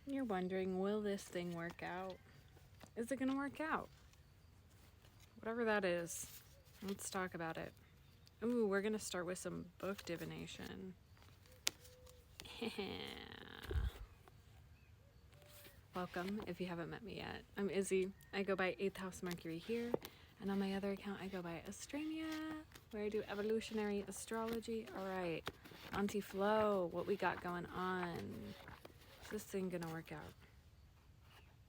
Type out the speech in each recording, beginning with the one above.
You're wondering, will this thing work out? Is it going to work out? Whatever that is, let's talk about it. Ooh, we're going to start with some book divination. Welcome, if you haven't met me yet. I'm Izzy. I go by 8th House Mercury here, and on my other account I go by Astrology, where I do evolutionary astrology. Alright, Auntie Flo, what we got going on? Is this thing gonna work out?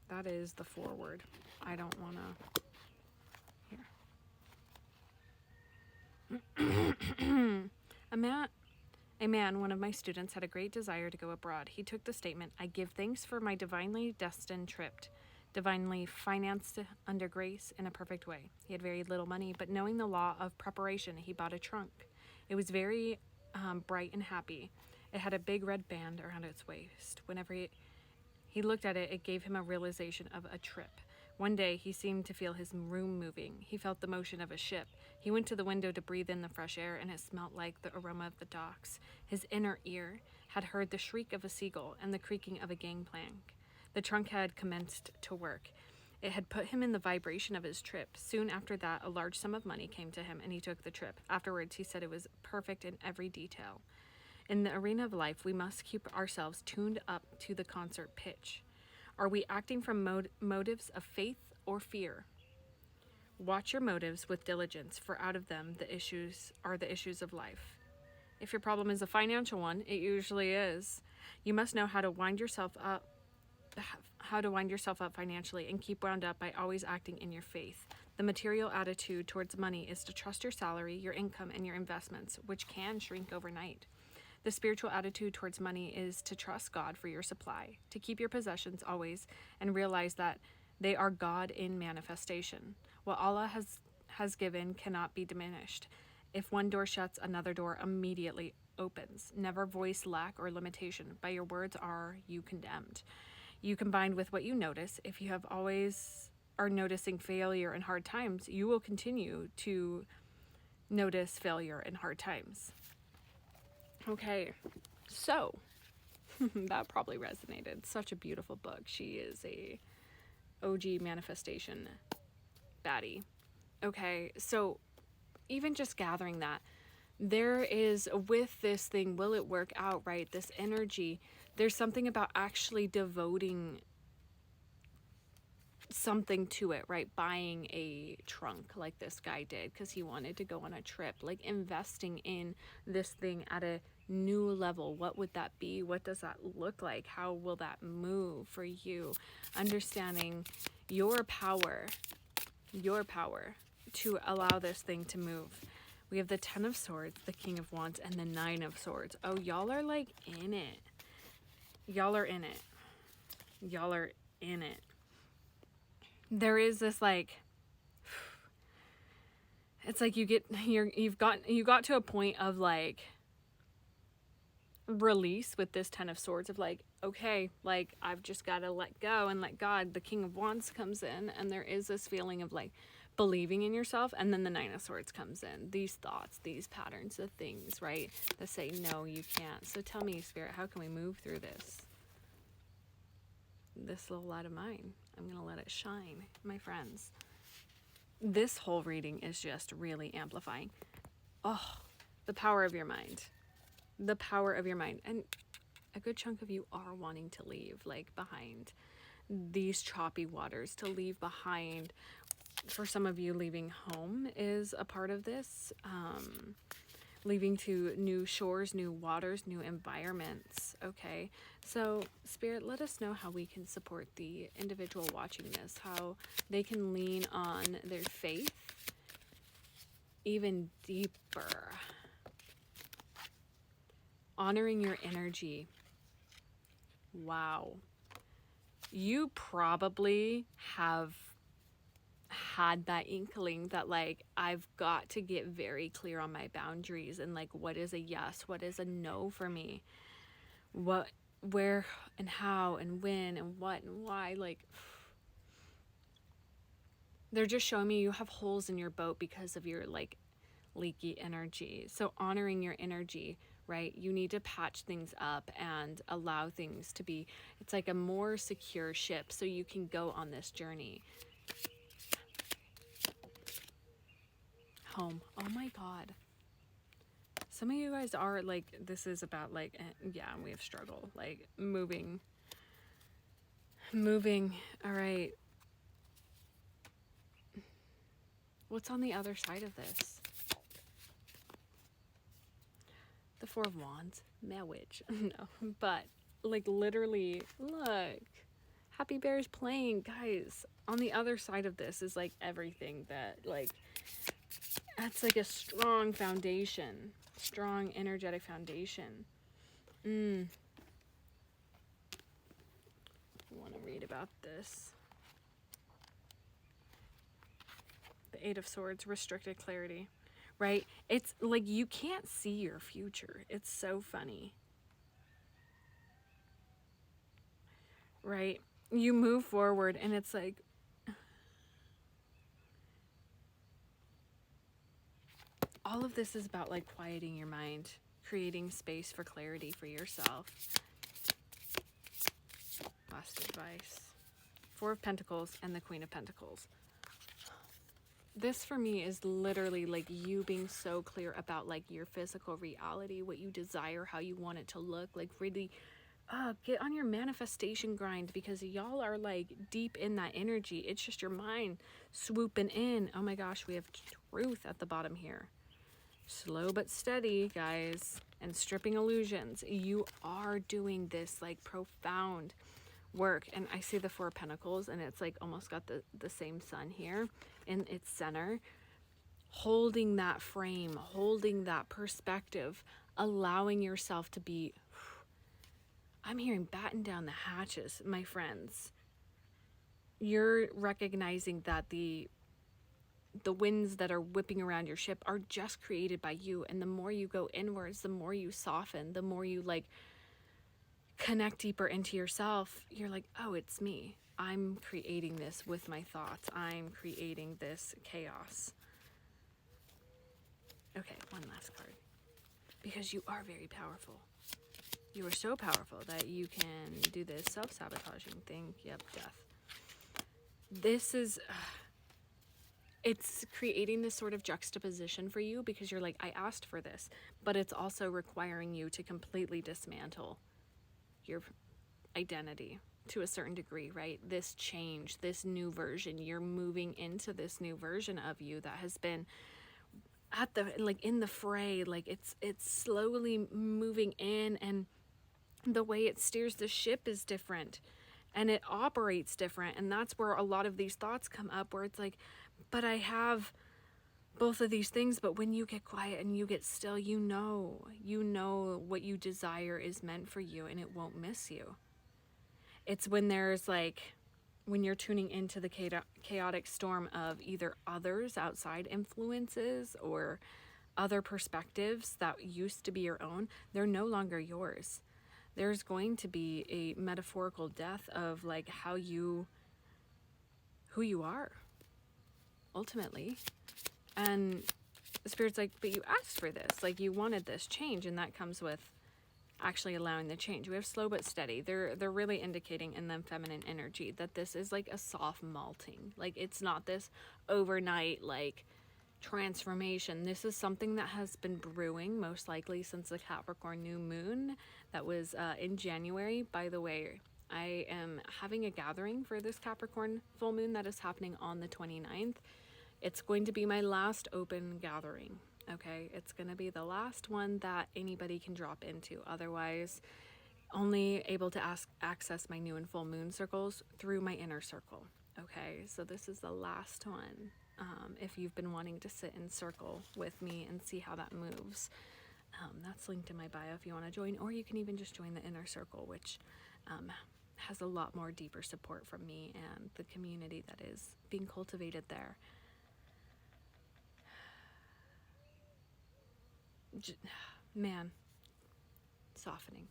That is the foreword. I don't wanna... Here. A man, one of my students, had a great desire to go abroad. He took the statement, "I give thanks for my divinely destined trip, divinely financed under grace in a perfect way." He had very little money, but knowing the law of preparation, he bought a trunk. It was very bright and happy. It had a big red band around its waist. Whenever he looked at it, it gave him a realization of a trip. One day, he seemed to feel his room moving. He felt the motion of a ship. He went to the window to breathe in the fresh air, and it smelt like the aroma of the docks. His inner ear had heard the shriek of a seagull and the creaking of a gangplank. The trunk had commenced to work. It had put him in the vibration of his trip. Soon after that, a large sum of money came to him, and he took the trip. Afterwards, he said it was perfect in every detail. In the arena of life, we must keep ourselves tuned up to the concert pitch. Are we acting from motives of faith or fear? Watch your motives with diligence, for out of them the issues are the issues of life. If your problem is a financial one, it usually is. You must know how to wind yourself up financially and keep wound up by always acting in your faith. The material attitude towards money is to trust your salary, your income, and your investments, which can shrink overnight. The spiritual attitude towards money is to trust God for your supply, to keep your possessions always, and realize that they are God in manifestation. What Allah has given cannot be diminished. If one door shuts, another door immediately opens. Never voice lack or limitation. By your words are you condemned. You combined with what you notice. If you have always are noticing failure and hard times, you will continue to notice failure and hard times. Okay, so that probably resonated. Such a beautiful book. She is a OG manifestation baddie. Okay, so even just gathering that, there is, with this thing, will it work out, right? This energy, there's something about actually devoting something to it, right? Buying a trunk like this guy did because he wanted to go on a trip, like investing in this thing at a new level. What would that be? What does that look like? How will that move for you? Understanding your power to allow this thing to move. We have the 10 of Swords, the King of Wands, and the 9 of Swords. Oh, y'all are like in it. Y'all are in it. Y'all are in it. There is this like, it's like you got to a point of like release with this 10 of Swords of like, okay, like I've just got to let go and let God. The King of Wands comes in, and there is this feeling of like believing in yourself, and then the 9 of Swords comes in. These thoughts, these patterns, the things, right, that say no, you can't. So tell me, Spirit, how can we move through this little light of mine? I'm gonna let it shine, my friends. This whole reading is just really amplifying. Oh, the power of your mind. The power of your mind. And a good chunk of you are wanting to leave, like behind these choppy waters, to leave behind. For some of you, leaving home is a part of this. Leaving to new shores, new waters, new environments. Okay, so Spirit, let us know how we can support the individual watching this, how they can lean on their faith even deeper. Honoring your energy. Wow. You probably have had that inkling that like I've got to get very clear on my boundaries and like what is a yes, what is a no for me, what, where, and how, and when, and what, and why. Like, they're just showing me you have holes in your boat because of your like leaky energy. So honoring your energy, right? You need to patch things up and allow things to be, it's like a more secure ship so you can go on this journey. Home. Oh my God. Some of you guys are like, this is about like, yeah, we have struggle, like moving. All right. What's on the other side of this? The Four of Wands. Witch. No, but like literally, look. Happy Bear's playing, guys. On the other side of this is like everything that like, that's like a strong foundation. Strong energetic foundation. I want to read about this. The Eight of Swords, restricted clarity, right? It's like you can't see your future. It's so funny, right? You move forward and it's like, all of this is about like quieting your mind, creating space for clarity for yourself. Last advice. Four of Pentacles and the Queen of Pentacles. This for me is literally like you being so clear about like your physical reality, what you desire, how you want it to look, like really get on your manifestation grind, because y'all are like deep in that energy. It's just your mind swooping in. Oh my gosh, we have truth at the bottom here. Slow but steady, guys, and stripping illusions. You are doing this like profound work. And I see the Four of Pentacles and it's like almost got the same sun here in its center, holding that frame, holding that perspective, allowing yourself to be, I'm hearing batten down the hatches, my friends. You're recognizing that the winds that are whipping around your ship are just created by you. And the more you go inwards, the more you soften, the more you like connect deeper into yourself, you're like, oh, it's me. I'm creating this with my thoughts. I'm creating this chaos. Okay, one last card. Because you are very powerful. You are so powerful that you can do this self-sabotaging thing. Yep, death. This is... it's creating this sort of juxtaposition for you because you're like, I asked for this. But it's also requiring you to completely dismantle your identity to a certain degree, right? This change, this new version, you're moving into this new version of you that has been at the, like in the fray, like it's slowly moving in, and the way it steers the ship is different and it operates different. And that's where a lot of these thoughts come up, where it's like, but I have both of these things. But when you get quiet and you get still, you know what you desire is meant for you and it won't miss you. It's when there's like, when you're tuning into the chaotic storm of either others, outside influences, or other perspectives that used to be your own, they're no longer yours. There's going to be a metaphorical death of like who you are ultimately. And the Spirit's like, but you asked for this, like you wanted this change, and that comes with actually allowing the change. We have slow but steady. They're really indicating in them feminine energy that this is like a soft malting. Like it's not this overnight like transformation. This is something that has been brewing most likely since the Capricorn new moon that was in January. By the way, I am having a gathering for this Capricorn full moon that is happening on the 29th. It's going to be my last open gathering. Okay, it's going to be the last one that anybody can drop into. Otherwise, only able to access my new and full moon circles through my inner circle. Okay, so this is the last one. If you've been wanting to sit in circle with me and see how that moves, that's linked in my bio if you want to join, or you can even just join the inner circle, which has a lot more deeper support from me and the community that is being cultivated there. Man, softening.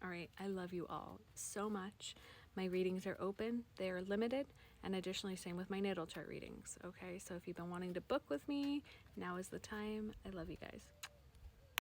All right, I love you all so much. My readings are open, they are limited, and additionally same with my natal chart readings. Okay, so if you've been wanting to book with me, now is the time. I love you guys.